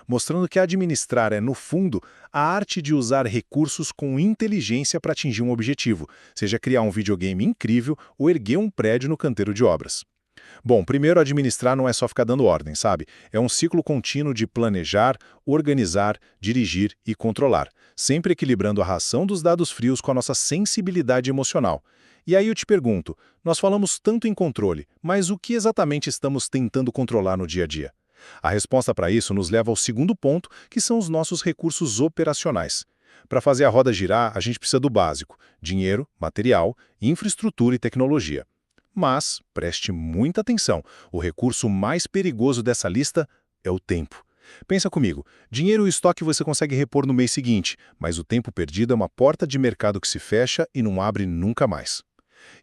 mostrando que administrar é, no fundo, a arte de usar recursos com inteligência para atingir um objetivo, seja criar um videogame incrível ou erguer um prédio no canteiro de obras. Bom, primeiro, administrar não é só ficar dando ordem, sabe? É um ciclo contínuo de planejar, organizar, dirigir e controlar, sempre equilibrando a ração dos dados frios com a nossa sensibilidade emocional. E aí eu te pergunto, nós falamos tanto em controle, mas o que exatamente estamos tentando controlar no dia a dia? A resposta para isso nos leva ao segundo ponto, que são os nossos recursos operacionais. Para fazer a roda girar, a gente precisa do básico: dinheiro, material, infraestrutura e tecnologia. Mas, preste muita atenção, o recurso mais perigoso dessa lista é o tempo. Pensa comigo, dinheiro e estoque você consegue repor no mês seguinte, mas o tempo perdido é uma porta de mercado que se fecha e não abre nunca mais.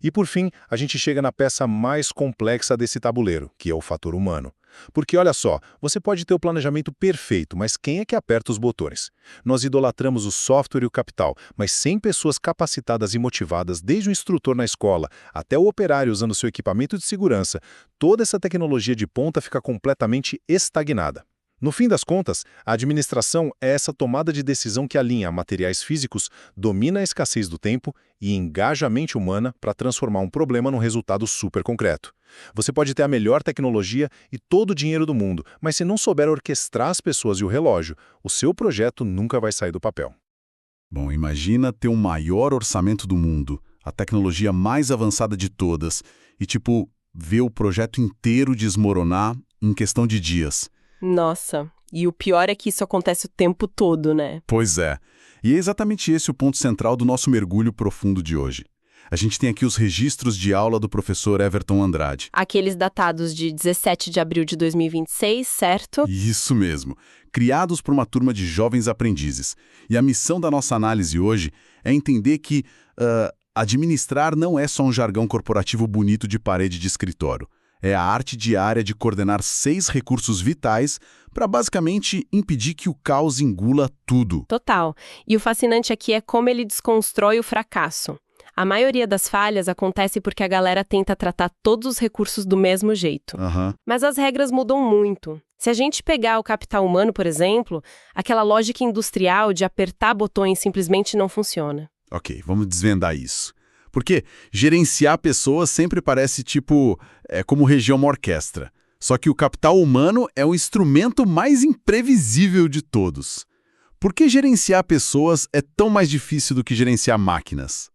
E por fim, a gente chega na peça mais complexa desse tabuleiro, que é o fator humano. Porque olha só, você pode ter o planejamento perfeito, mas quem é que aperta os botões? Nós idolatramos o software e o capital, mas sem pessoas capacitadas e motivadas, desde o instrutor na escola até o operário usando seu equipamento de segurança, toda essa tecnologia de ponta fica completamente estagnada. No fim das contas, a administração é essa tomada de decisão que alinha materiais físicos, domina a escassez do tempo e engaja a mente humana para transformar um problema num resultado super concreto. Você pode ter a melhor tecnologia e todo o dinheiro do mundo, mas se não souber orquestrar as pessoas e o relógio, o seu projeto nunca vai sair do papel. Bom, imagina ter o maior orçamento do mundo, a tecnologia mais avançada de todas, e ver o projeto inteiro desmoronar em questão de dias. Nossa, e o pior é que isso acontece o tempo todo, né? Pois é. E é exatamente esse o ponto central do nosso mergulho profundo de hoje. A gente tem aqui os registros de aula do professor Everton Andrade. Aqueles datados de 17 de abril de 2026, certo? Isso mesmo. Criados por uma turma de jovens aprendizes. E a missão da nossa análise hoje é entender que administrar não é só um jargão corporativo bonito de parede de escritório. É a arte diária de coordenar 6 recursos vitais para basicamente impedir que o caos engula tudo. Total. E o fascinante aqui é como ele desconstrói o fracasso. A maioria das falhas acontece porque a galera tenta tratar todos os recursos do mesmo jeito. Mas as regras mudam muito. Se a gente pegar o capital humano, por exemplo, aquela lógica industrial de apertar botões simplesmente não funciona. Ok, vamos desvendar isso. Porque gerenciar pessoas sempre parece como reger uma orquestra. Só que o capital humano é o instrumento mais imprevisível de todos. Por que gerenciar pessoas é tão mais difícil do que gerenciar máquinas?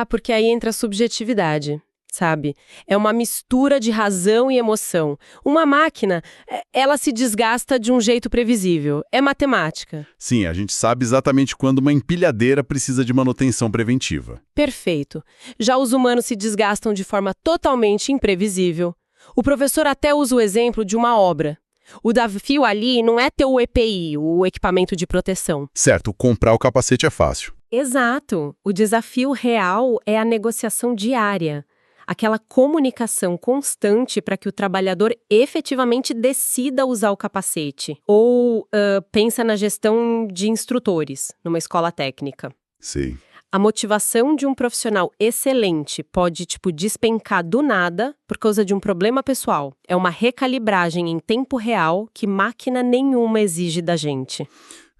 Porque aí entra a subjetividade, sabe? É uma mistura de razão e emoção. Uma máquina, ela se desgasta de um jeito previsível. É matemática. Sim, a gente sabe exatamente quando uma empilhadeira precisa de manutenção preventiva. Perfeito. Já os humanos se desgastam de forma totalmente imprevisível. O professor até usa o exemplo de uma obra. O desafio ali não é ter o EPI, o equipamento de proteção. Certo, comprar o capacete é fácil. Exato. O desafio real é a negociação diária. Aquela comunicação constante para que o trabalhador efetivamente decida usar o capacete. Ou pensa na gestão de instrutores, numa escola técnica. Sim. A motivação de um profissional excelente pode, despencar do nada por causa de um problema pessoal. É uma recalibragem em tempo real que máquina nenhuma exige da gente.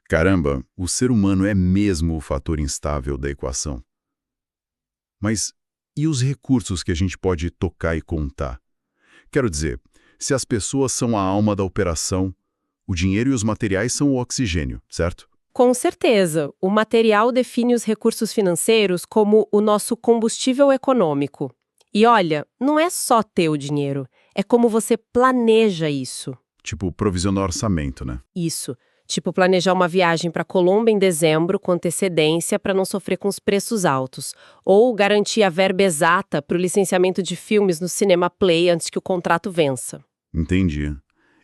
Caramba, o ser humano é mesmo o fator instável da equação. Mas e os recursos que a gente pode tocar e contar? Quero dizer, se as pessoas são a alma da operação, o dinheiro e os materiais são o oxigênio, certo? Com certeza, o material define os recursos financeiros como o nosso combustível econômico. E olha, não é só ter o dinheiro, é como você planeja isso. Provisionar orçamento, né? Isso. Planejar uma viagem para Colômbia em dezembro com antecedência para não sofrer com os preços altos. Ou garantir a verba exata para o licenciamento de filmes no Cinema Play antes que o contrato vença. Entendi.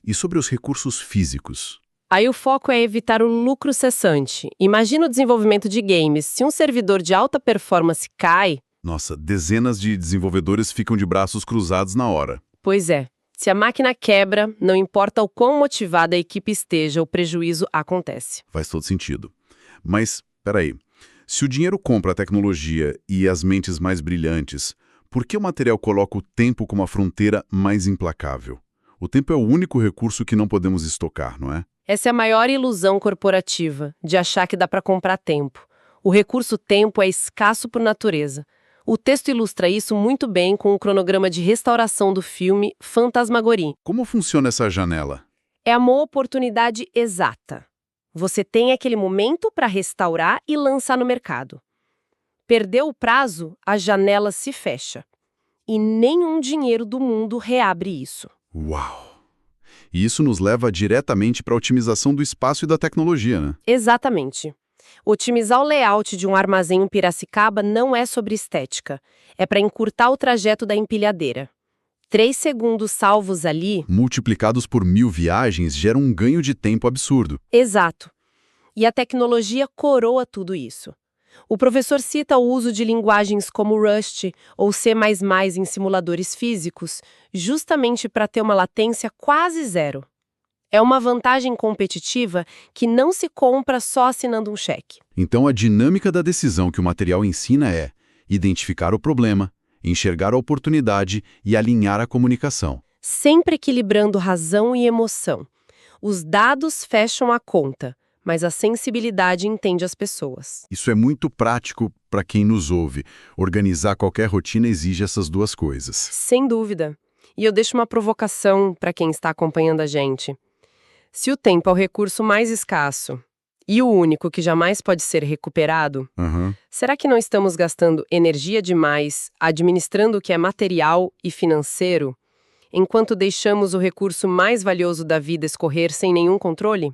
E sobre os recursos físicos? Aí o foco é evitar o lucro cessante. Imagina o desenvolvimento de games. Se um servidor de alta performance cai... Nossa, dezenas de desenvolvedores ficam de braços cruzados na hora. Pois é. Se a máquina quebra, não importa o quão motivada a equipe esteja, o prejuízo acontece. Faz todo sentido. Mas, peraí, se o dinheiro compra a tecnologia e as mentes mais brilhantes, por que o material coloca o tempo como a fronteira mais implacável? O tempo é o único recurso que não podemos estocar, não é? Essa é a maior ilusão corporativa, de achar que dá para comprar tempo. O recurso tempo é escasso por natureza. O texto ilustra isso muito bem com o cronograma de restauração do filme Fantasmagoria. Como funciona essa janela? É uma oportunidade exata. Você tem aquele momento para restaurar e lançar no mercado. Perdeu o prazo, a janela se fecha. E nenhum dinheiro do mundo reabre isso. Uau! E isso nos leva diretamente para a otimização do espaço e da tecnologia, né? Exatamente. Otimizar o layout de um armazém em Piracicaba não é sobre estética. É para encurtar o trajeto da empilhadeira. 3 segundos salvos ali... Multiplicados por 1000 viagens geram um ganho de tempo absurdo. Exato. E a tecnologia coroa tudo isso. O professor cita o uso de linguagens como Rust ou C++ em simuladores físicos, justamente para ter uma latência quase zero. É uma vantagem competitiva que não se compra só assinando um cheque. Então a dinâmica da decisão que o material ensina é identificar o problema, enxergar a oportunidade e alinhar a comunicação. Sempre equilibrando razão e emoção. Os dados fecham a conta, mas a sensibilidade entende as pessoas. Isso é muito prático para quem nos ouve. Organizar qualquer rotina exige essas duas coisas. Sem dúvida. E eu deixo uma provocação para quem está acompanhando a gente. Se o tempo é o recurso mais escasso e o único que jamais pode ser recuperado, será que não estamos gastando energia demais administrando o que é material e financeiro, enquanto deixamos o recurso mais valioso da vida escorrer sem nenhum controle?